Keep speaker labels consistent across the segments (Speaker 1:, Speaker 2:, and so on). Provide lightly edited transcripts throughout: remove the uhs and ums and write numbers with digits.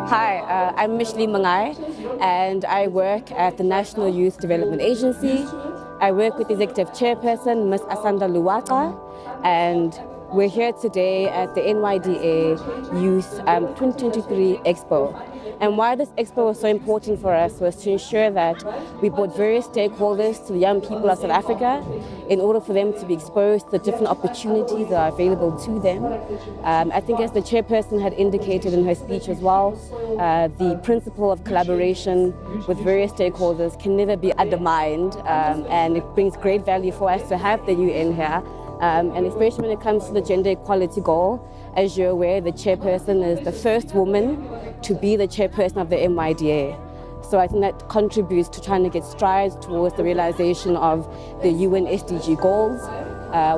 Speaker 1: Hi, I'm Micheline Mangai, and I work at the National Youth Development Agency. I work with Executive Chairperson, Ms. Asanda Luwaka, and we're here today at the NYDA Youth 2023 Expo. And why this expo was so important for us was to ensure that we brought various stakeholders to the young people of South Africa in order for them to be exposed to the different opportunities that are available to them. I think, as the chairperson had indicated in her speech as well, the principle of collaboration with various stakeholders can never be undermined, and it brings great value for us to have the UN here. And especially when it comes to the gender equality goal, as you're aware, the chairperson is the first woman to be the chairperson of the NYDA. So I think that contributes to trying to get strides towards the realization of the UN SDG goals.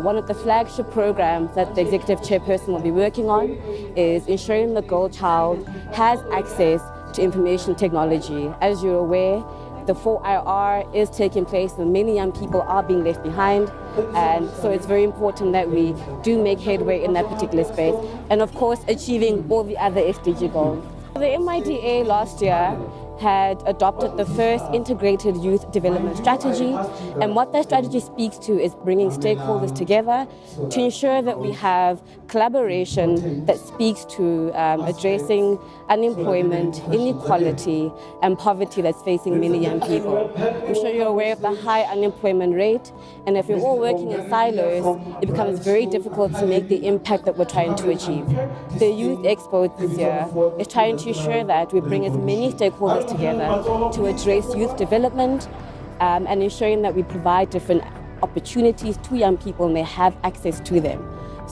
Speaker 1: One of the flagship programs that the executive chairperson will be working on is ensuring the girl child has access to information technology. As you're aware, the 4IR is taking place and many young people are being left behind. And so it's very important that we do make headway in that particular space. And of course, achieving all the other SDG goals. The NYDA last year had adopted the first integrated youth development strategy. And what that strategy speaks to is bringing stakeholders together to ensure that we have collaboration that speaks to addressing unemployment, inequality, and poverty that's facing many young people. I'm sure you're aware of the high unemployment rate, and if we're all working in silos, it becomes very difficult to make the impact that we're trying to achieve. The Youth Expo this year is trying to ensure that we bring as many stakeholders together to address youth development and ensuring that we provide different opportunities to young people and they have access to them.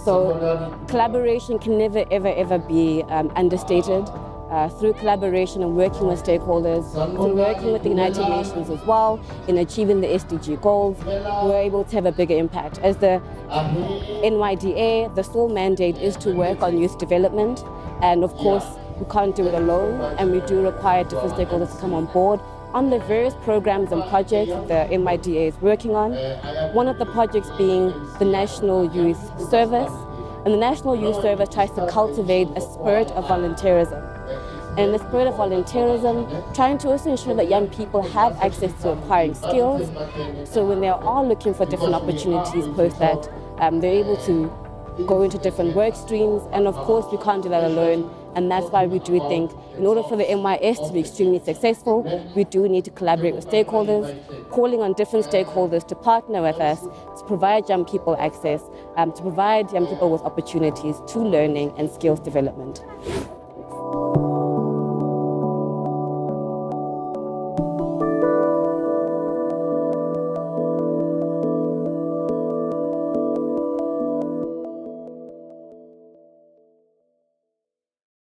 Speaker 1: So collaboration can never, ever be understated. Through collaboration and working with stakeholders, through working with the United Nations as well in achieving the SDG goals, we're able to have a bigger impact. As the NYDA, the sole mandate is to work on youth development, and of course we can't do it alone, and we do require different stakeholders to come on board on the various programs and projects the NYDA is working on. One of the projects being the National Youth Service, and the National Youth Service tries to cultivate a spirit of volunteerism. And in the spirit of volunteerism, trying to also ensure that young people have access to acquiring skills, so when they are looking for different opportunities post that, they're able to go into different work streams. And of course, we can't do that alone. And that's why we do think, in order for the NYS to be extremely successful, we do need to collaborate with stakeholders, calling on different stakeholders to partner with us to provide young people access, to provide young people with opportunities to learning and skills development.